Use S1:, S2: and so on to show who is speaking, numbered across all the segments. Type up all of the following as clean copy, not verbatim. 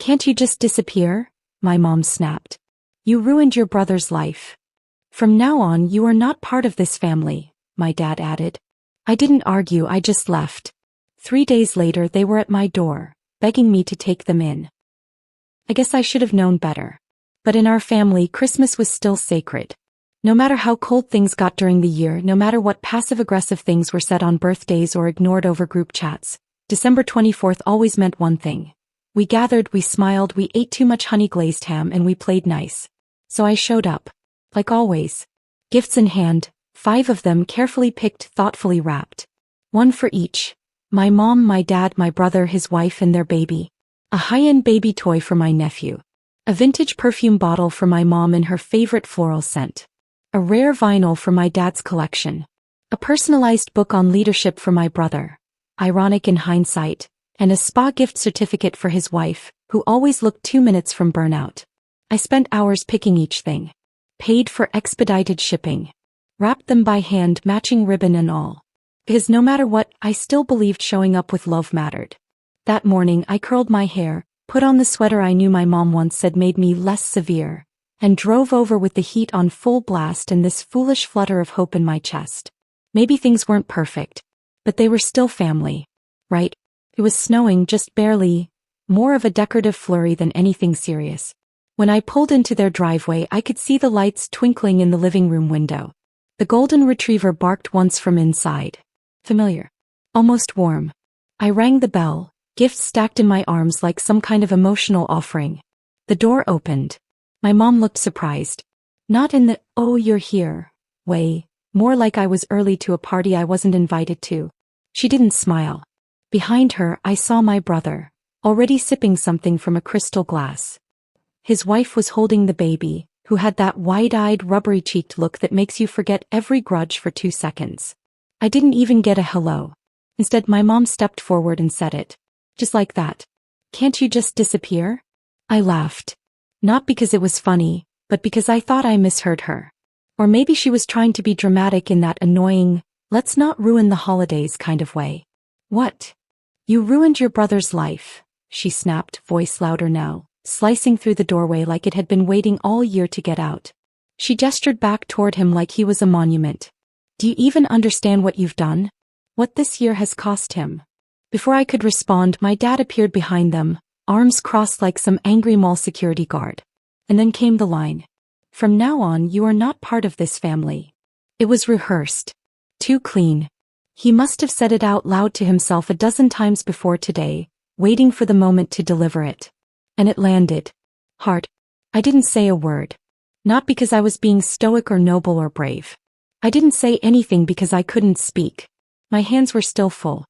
S1: Can't you just disappear? My mom snapped. You ruined your brother's life. From now on you are not part of this family, my dad added. I didn't argue, I just left. 3 days later they were at my door, begging me to take them in. I guess I should have known better. But in our family, Christmas was still sacred. No matter how cold things got during the year, no matter what passive-aggressive things were said on birthdays or ignored over group chats, December 24th always meant one thing. We gathered, we smiled, we ate too much honey-glazed ham, and we played nice. So I showed up. Like always. Gifts in hand, 5 of them carefully picked, thoughtfully wrapped. 1 for each. My mom, my dad, my brother, his wife, and their baby. A high-end baby toy for my nephew. A vintage perfume bottle for my mom and her favorite floral scent. A rare vinyl for my dad's collection. A personalized book on leadership for my brother. Ironic in hindsight. And a spa gift certificate for his wife, who always looked 2 minutes from burnout. I spent hours picking each thing. Paid for expedited shipping. Wrapped them by hand, matching ribbon and all. Because no matter what, I still believed showing up with love mattered. That morning I curled my hair, put on the sweater I knew my mom once said made me less severe, and drove over with the heat on full blast and this foolish flutter of hope in my chest. Maybe things weren't perfect, but they were still family, right? It was snowing, just barely, more of a decorative flurry than anything serious. When I pulled into their driveway, I could see the lights twinkling in the living room window. The golden retriever barked once from inside. Familiar. Almost warm. I rang the bell, gifts stacked in my arms like some kind of emotional offering. The door opened. My mom looked surprised. Not in the, oh, you're here, way, more like I was early to a party I wasn't invited to. She didn't smile. Behind her, I saw my brother, already sipping something from a crystal glass. His wife was holding the baby, who had that wide-eyed, rubbery-cheeked look that makes you forget every grudge for 2 seconds. I didn't even get a hello. Instead, my mom stepped forward and said it. Just like that. Can't you just disappear? I laughed. Not because it was funny, but because I thought I misheard her. Or maybe she was trying to be dramatic in that annoying, let's not ruin the holidays kind of way. What? You ruined your brother's life, she snapped, voice louder now, slicing through the doorway like it had been waiting all year to get out. She gestured back toward him like he was a monument. Do you even understand what you've done? What this year has cost him? Before I could respond, my dad appeared behind them, arms crossed like some angry mall security guard. And then came the line. From now on, you are not part of this family. It was rehearsed. Too clean. He must have said it out loud to himself a dozen times before today, waiting for the moment to deliver it. And it landed. Hard. I didn't say a word. Not because I was being stoic or noble or brave. I didn't say anything because I couldn't speak. My hands were still full.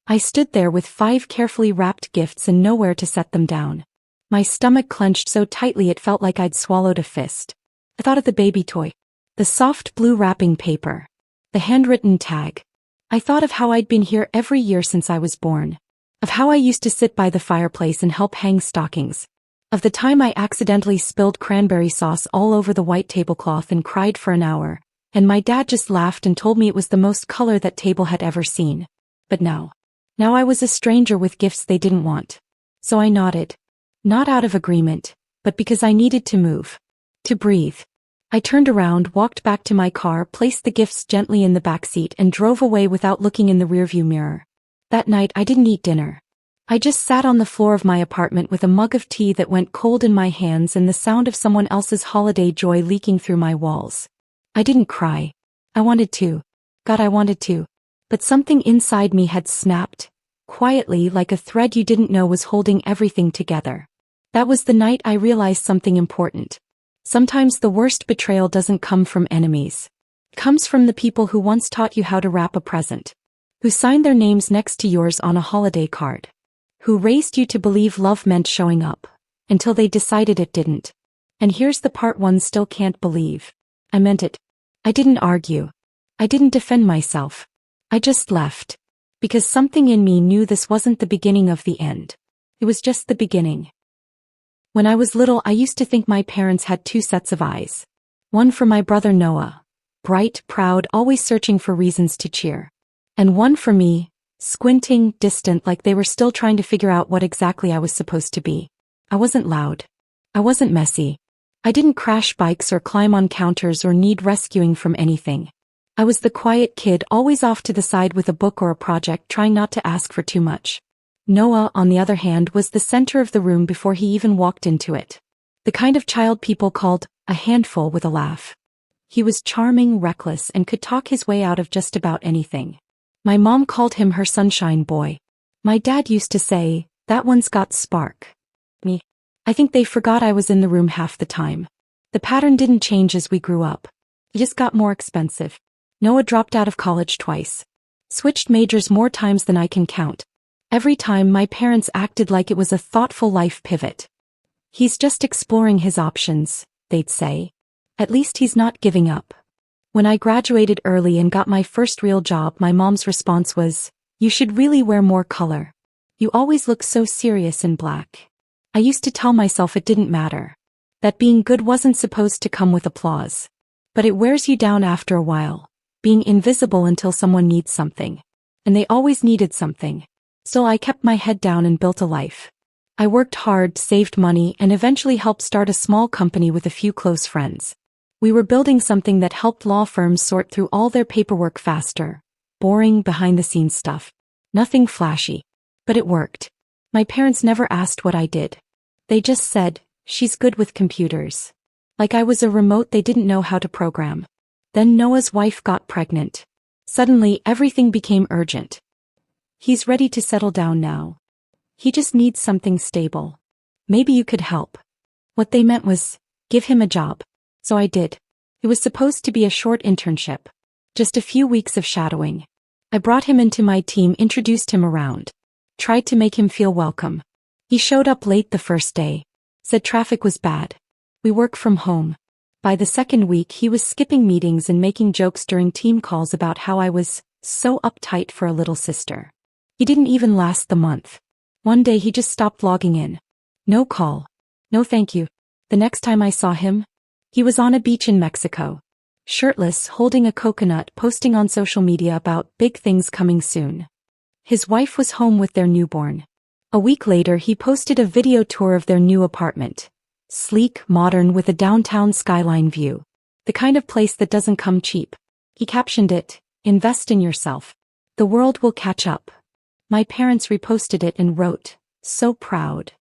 S1: I stood there with 5 carefully wrapped gifts and nowhere to set them down. My stomach clenched so tightly it felt like I'd swallowed a fist. I thought of the baby toy. The soft blue wrapping paper. The handwritten tag. I thought of how I'd been here every year since I was born. Of how I used to sit by the fireplace and help hang stockings. Of the time I accidentally spilled cranberry sauce all over the white tablecloth and cried for an hour, and my dad just laughed and told me it was the most color that table had ever seen. But now I was a stranger with gifts they didn't want. So I nodded. Not out of agreement, but because I needed to move. To breathe. I turned around, walked back to my car, placed the gifts gently in the back seat and drove away without looking in the rearview mirror. That night I didn't eat dinner. I just sat on the floor of my apartment with a mug of tea that went cold in my hands and the sound of someone else's holiday joy leaking through my walls. I didn't cry. I wanted to. God, I wanted to. But something inside me had snapped, quietly like a thread you didn't know was holding everything together. That was the night I realized something important. Sometimes the worst betrayal doesn't come from enemies. It comes from the people who once taught you how to wrap a present. Who signed their names next to yours on a holiday card. Who raised you to believe love meant showing up, until they decided it didn't. And here's the part one still can't believe. I meant it. I didn't argue. I didn't defend myself. I just left. Because something in me knew this wasn't the beginning of the end. It was just the beginning. When I was little, I used to think my parents had 2 sets of eyes. One for my brother Noah, bright, proud, always searching for reasons to cheer. And one for me, squinting, distant, like they were still trying to figure out what exactly I was supposed to be. I wasn't loud. I wasn't messy. I didn't crash bikes or climb on counters or need rescuing from anything. I was the quiet kid always off to the side with a book or a project, trying not to ask for too much. Noah, on the other hand, was the center of the room before he even walked into it. The kind of child people called a handful with a laugh. He was charming, reckless, and could talk his way out of just about anything. My mom called him her sunshine boy. My dad used to say, "That one's got spark." Me. I think they forgot I was in the room half the time. The pattern didn't change as we grew up. It just got more expensive. Noah dropped out of college twice. Switched majors more times than I can count. Every time my parents acted like it was a thoughtful life pivot. "He's just exploring his options," they'd say. "At least he's not giving up." When I graduated early and got my first real job, my mom's response was, "You should really wear more color. You always look so serious in black." I used to tell myself it didn't matter. That being good wasn't supposed to come with applause. But it wears you down after a while. Being invisible until someone needs something. And they always needed something. So I kept my head down and built a life. I worked hard, saved money, and eventually helped start a small company with a few close friends. We were building something that helped law firms sort through all their paperwork faster. Boring, behind-the-scenes stuff. Nothing flashy. But it worked. My parents never asked what I did. They just said, "She's good with computers." Like I was a remote they didn't know how to program. Then Noah's wife got pregnant. Suddenly, everything became urgent. "He's ready to settle down now. He just needs something stable. Maybe you could help." What they meant was, give him a job. So I did. It was supposed to be a short internship. Just a few weeks of shadowing. I brought him into my team, introduced him around. Tried to make him feel welcome. He showed up late the first day. Said traffic was bad. We work from home. By the second week, he was skipping meetings and making jokes during team calls about how I was so uptight for a little sister. He didn't even last the month. One day he just stopped logging in. No call. No thank you. The next time I saw him, he was on a beach in Mexico. Shirtless, holding a coconut, posting on social media about big things coming soon. His wife was home with their newborn. A week later, he posted a video tour of their new apartment. Sleek, modern, with a downtown skyline view. The kind of place that doesn't come cheap. He captioned it, "Invest in yourself. The world will catch up." My parents reposted it and wrote, "So proud."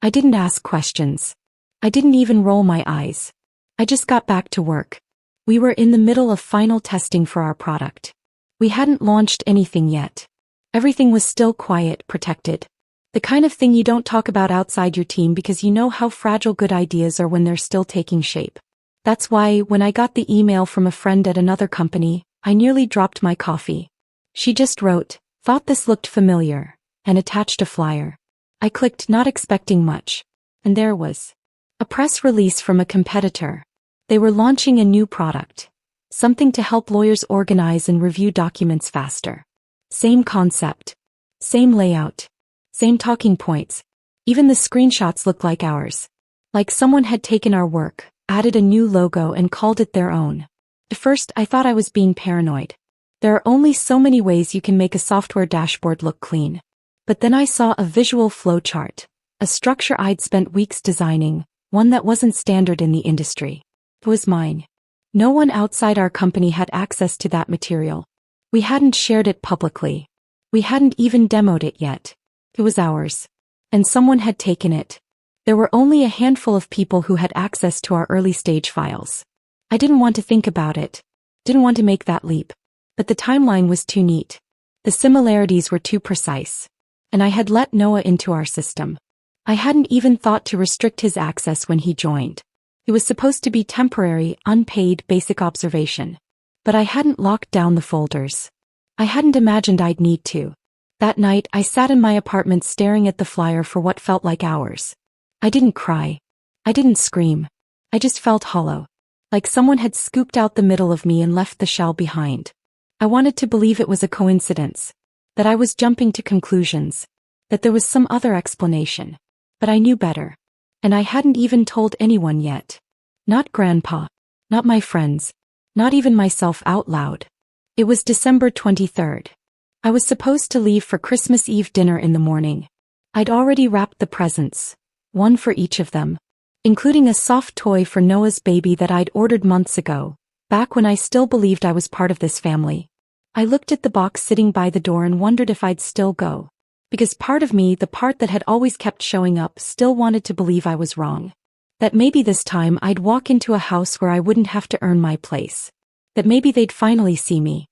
S1: I didn't ask questions. I didn't even roll my eyes. I just got back to work. We were in the middle of final testing for our product. We hadn't launched anything yet. Everything was still quiet, protected. The kind of thing you don't talk about outside your team because you know how fragile good ideas are when they're still taking shape. That's why, when I got the email from a friend at another company, I nearly dropped my coffee. She just wrote, "Thought this looked familiar," and attached a flyer. I clicked, not expecting much. And there was a press release from a competitor. They were launching a new product. Something to help lawyers organize and review documents faster. Same concept. Same layout. Same talking points. Even the screenshots looked like ours. Like someone had taken our work, added a new logo and called it their own. At first, I thought I was being paranoid. There are only so many ways you can make a software dashboard look clean. But then I saw a visual flowchart. A structure I'd spent weeks designing, one that wasn't standard in the industry. It was mine. No one outside our company had access to that material. We hadn't shared it publicly. We hadn't even demoed it yet. It was ours. And someone had taken it. There were only a handful of people who had access to our early-stage files. I didn't want to think about it. Didn't want to make that leap. But the timeline was too neat. The similarities were too precise. And I had let Noah into our system. I hadn't even thought to restrict his access when he joined. It was supposed to be temporary, unpaid, basic observation. But I hadn't locked down the folders. I hadn't imagined I'd need to. That night, I sat in my apartment staring at the flyer for what felt like hours. I didn't cry. I didn't scream. I just felt hollow. Like someone had scooped out the middle of me and left the shell behind. I wanted to believe it was a coincidence. That I was jumping to conclusions. That there was some other explanation. But I knew better. And I hadn't even told anyone yet. Not Grandpa. Not my friends. Not even myself out loud. It was December 23rd. I was supposed to leave for Christmas Eve dinner in the morning. I'd already wrapped the presents. one for each of them, including a soft toy for Noah's baby that I'd ordered months ago, back when I still believed I was part of this family. I looked at the box sitting by the door and wondered if I'd still go. Because part of me, the part that had always kept showing up, still wanted to believe I was wrong. That maybe this time I'd walk into a house where I wouldn't have to earn my place. That maybe they'd finally see me.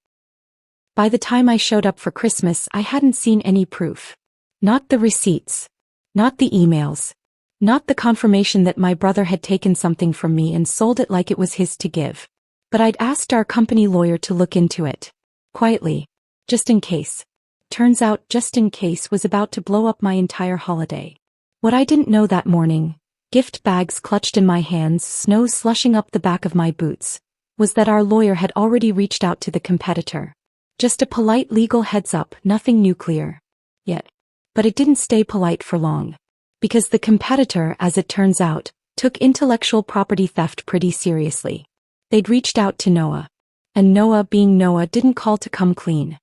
S1: By the time I showed up for Christmas, I hadn't seen any proof. Not the receipts. Not the emails. Not the confirmation that my brother had taken something from me and sold it like it was his to give. But I'd asked our company lawyer to look into it. Quietly. Just in case. Turns out just in case was about to blow up my entire holiday. What I didn't know that morning, gift bags clutched in my hands, snow slushing up the back of my boots, was that our lawyer had already reached out to the competitor. Just a polite legal heads up, nothing nuclear. Yet. But it didn't stay polite for long. Because the competitor, as it turns out, took intellectual property theft pretty seriously. They'd reached out to Noah. And Noah, being Noah, didn't call to come clean.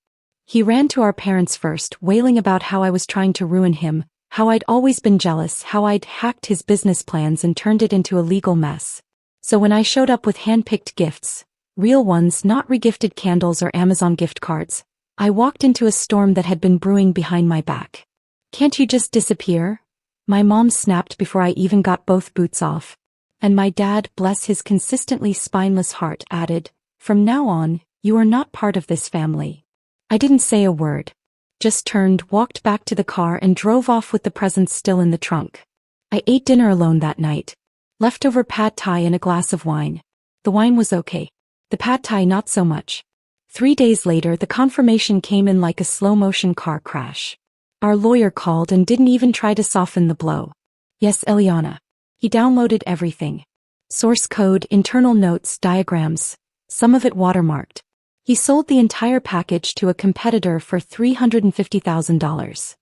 S1: He ran to our parents first, wailing about how I was trying to ruin him, how I'd always been jealous, how I'd hacked his business plans and turned it into a legal mess. So when I showed up with hand-picked gifts, real ones, not regifted candles or Amazon gift cards, I walked into a storm that had been brewing behind my back. "Can't you just disappear?" My mom snapped before I even got both boots off. And my dad, bless his consistently spineless heart, added, "From now on, you are not part of this family." I didn't say a word. Just turned, walked back to the car and drove off with the presents still in the trunk. I ate dinner alone that night. Leftover pad thai and a glass of wine. The wine was okay. The pad thai not so much. 3 days later, the confirmation came in like a slow-motion car crash. Our lawyer called and didn't even try to soften the blow. Yes, Eliana. He downloaded everything. Source code, internal notes, diagrams, some of it watermarked. He sold the entire package to a competitor for $350,000.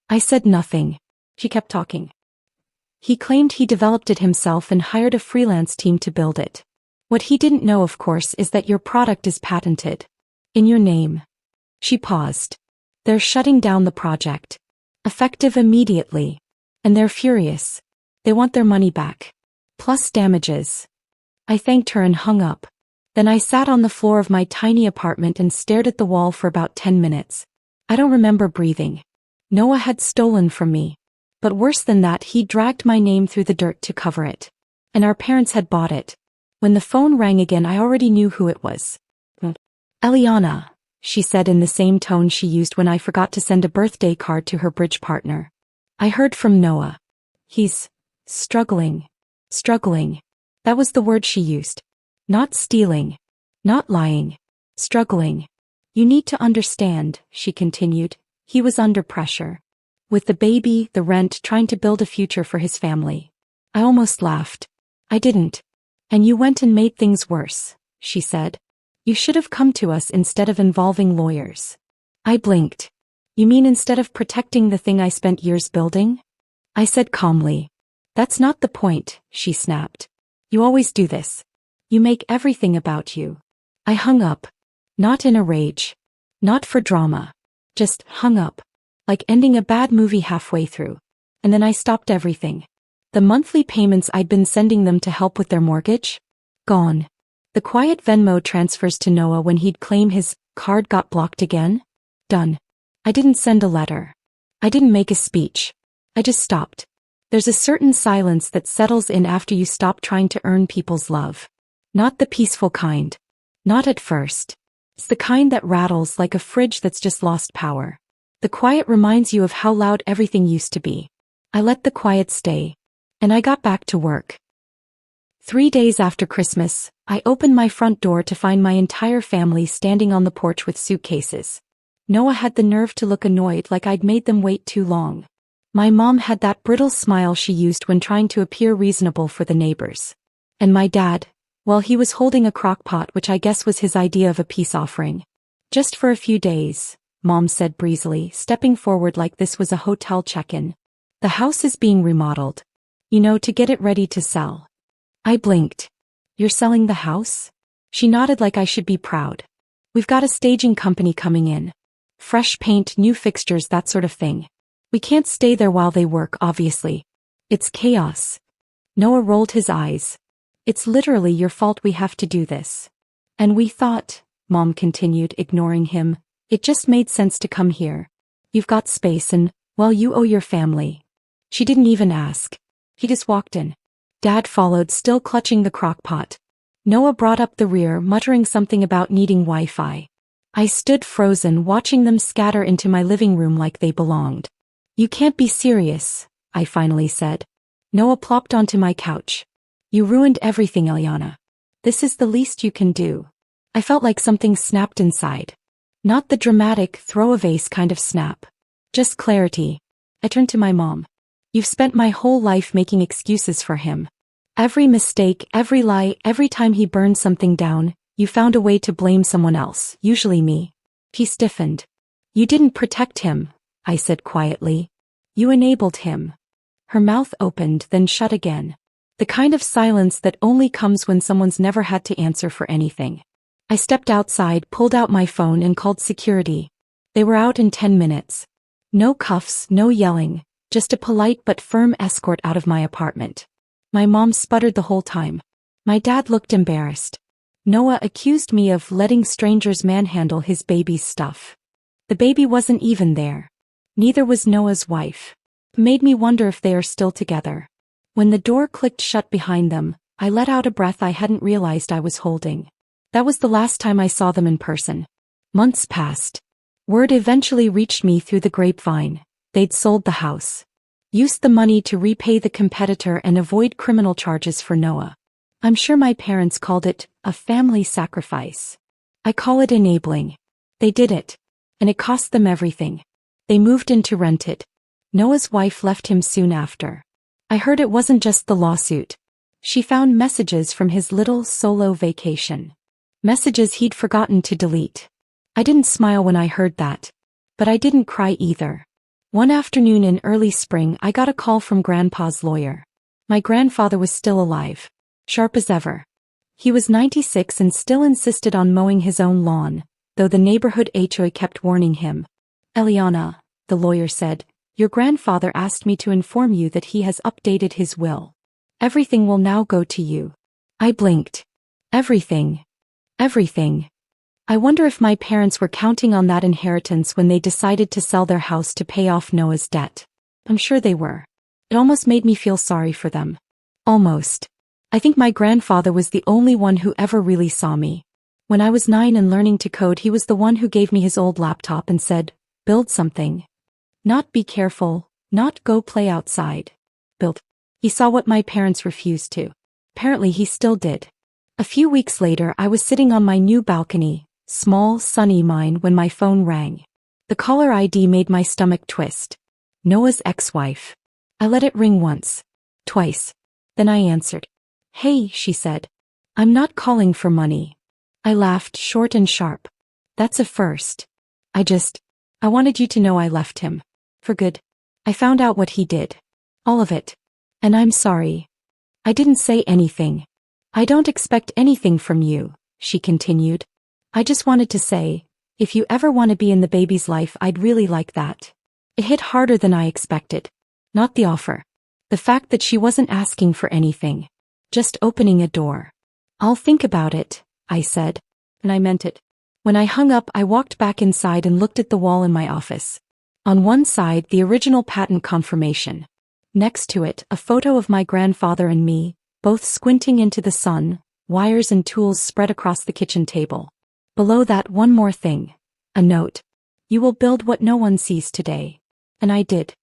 S1: I said nothing. She kept talking. He claimed he developed it himself and hired a freelance team to build it. What he didn't know, of course, is that your product is patented. In your name. She paused. They're shutting down the project. Effective immediately. And they're furious. They want their money back. Plus damages. I thanked her and hung up. Then I sat on the floor of my tiny apartment and stared at the wall for about 10 minutes. I don't remember breathing. Noah had stolen from me. But worse than that, he dragged my name through the dirt to cover it. And our parents had bought it. When the phone rang again, I already knew who it was. "Eliana," she said in the same tone she used when I forgot to send a birthday card to her bridge partner. "I heard from Noah. He's struggling. Struggling." That was the word she used. Not stealing. Not lying. Struggling. "You need to understand," she continued. "He was under pressure. With the baby, the rent, trying to build a future for his family." I almost laughed. I didn't. "And you went and made things worse," she said. "You should have come to us instead of involving lawyers." I blinked. "You mean instead of protecting the thing I spent years building?" I said calmly. "That's not the point," she snapped. "You always do this. You make everything about you." I hung up. Not in a rage. Not for drama. Just hung up. Like ending a bad movie halfway through. And then I stopped everything. The monthly payments I'd been sending them to help with their mortgage? Gone. The quiet Venmo transfers to Noah when he'd claim his card got blocked again? Done. I didn't send a letter. I didn't make a speech. I just stopped. There's a certain silence that settles in after you stop trying to earn people's love. Not the peaceful kind. Not at first. It's the kind that rattles like a fridge that's just lost power. The quiet reminds you of how loud everything used to be. I let the quiet stay. And I got back to work. 3 days after Christmas, I opened my front door to find my entire family standing on the porch with suitcases. Noah had the nerve to look annoyed, like I'd made them wait too long. My mom had that brittle smile she used when trying to appear reasonable for the neighbors. And my dad, well, he was holding a crock pot, which I guess was his idea of a peace offering. "Just for a few days," Mom said breezily, stepping forward like this was a hotel check-in. "The house is being remodeled. You know, to get it ready to sell." I blinked. "You're selling the house?" She nodded like I should be proud. "We've got a staging company coming in. Fresh paint, new fixtures, that sort of thing. We can't stay there while they work, obviously. It's chaos. Noah rolled his eyes. It's literally your fault we have to do this. And we thought, Mom continued, ignoring him, it just made sense to come here. You've got space and, well, you owe your family. She didn't even ask. He just walked in. Dad followed, still clutching the crock pot. Noah brought up the rear, muttering something about needing Wi-Fi. I stood frozen, watching them scatter into my living room like they belonged. You can't be serious, I finally said. Noah plopped onto my couch. You ruined everything, Eliana. This is the least you can do. I felt like something snapped inside. Not the dramatic, throw-a-vase kind of snap. Just clarity. I turned to my mom. You've spent my whole life making excuses for him. Every mistake, every lie, every time he burned something down, you found a way to blame someone else, usually me. He stiffened. You didn't protect him, I said quietly. You enabled him. Her mouth opened, then shut again. The kind of silence that only comes when someone's never had to answer for anything. I stepped outside, pulled out my phone and called security. They were out in 10 minutes. No cuffs, no yelling, just a polite but firm escort out of my apartment. My mom sputtered the whole time. My dad looked embarrassed. Noah accused me of letting strangers manhandle his baby's stuff. The baby wasn't even there. Neither was Noah's wife. It made me wonder if they are still together. When the door clicked shut behind them, I let out a breath I hadn't realized I was holding. That was the last time I saw them in person. Months passed. Word eventually reached me through the grapevine. They'd sold the house. Used the money to repay the competitor and avoid criminal charges for Noah. I'm sure my parents called it a family sacrifice. I call it enabling. They did it. And it cost them everything. They moved in to rent it. Noah's wife left him soon after. I heard it wasn't just the lawsuit. She found messages from his little solo vacation. Messages he'd forgotten to delete. I didn't smile when I heard that. But I didn't cry either. One afternoon in early spring, I got a call from Grandpa's lawyer. My grandfather was still alive. Sharp as ever. He was 96 and still insisted on mowing his own lawn, though the neighborhood HOA kept warning him. Eliana, the lawyer said, your grandfather asked me to inform you that he has updated his will. Everything will now go to you. I blinked. Everything. Everything. I wonder if my parents were counting on that inheritance when they decided to sell their house to pay off Noah's debt. I'm sure they were. It almost made me feel sorry for them. Almost. I think my grandfather was the only one who ever really saw me. When I was 9 and learning to code, he was the one who gave me his old laptop and said, build something. Not be careful, not go play outside. Build. He saw what my parents refused to. Apparently he still did. A few weeks later, I was sitting on my new balcony, small, sunny mine, when my phone rang. The caller ID made my stomach twist. Noah's ex-wife. I let it ring once. Twice. Then I answered. Hey, she said. I'm not calling for money. I laughed, short and sharp. That's a first. I wanted you to know I left him. For good. I found out what he did. All of it. And I'm sorry. I didn't say anything. I don't expect anything from you, she continued. I just wanted to say, if you ever want to be in the baby's life, I'd really like that. It hit harder than I expected. Not the offer. The fact that she wasn't asking for anything. Just opening a door. I'll think about it, I said. And I meant it. When I hung up, I walked back inside and looked at the wall in my office. On one side, the original patent confirmation. Next to it, a photo of my grandfather and me, both squinting into the sun, wires and tools spread across the kitchen table. Below that, one more thing. A note. You will build what no one sees today. And I did.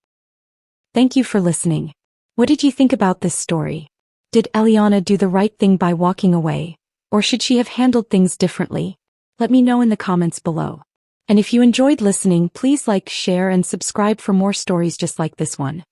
S1: Thank you for listening. What did you think about this story? Did Eliana do the right thing by walking away? Or should she have handled things differently? Let me know in the comments below. And if you enjoyed listening, please like, share, and subscribe for more stories just like this one.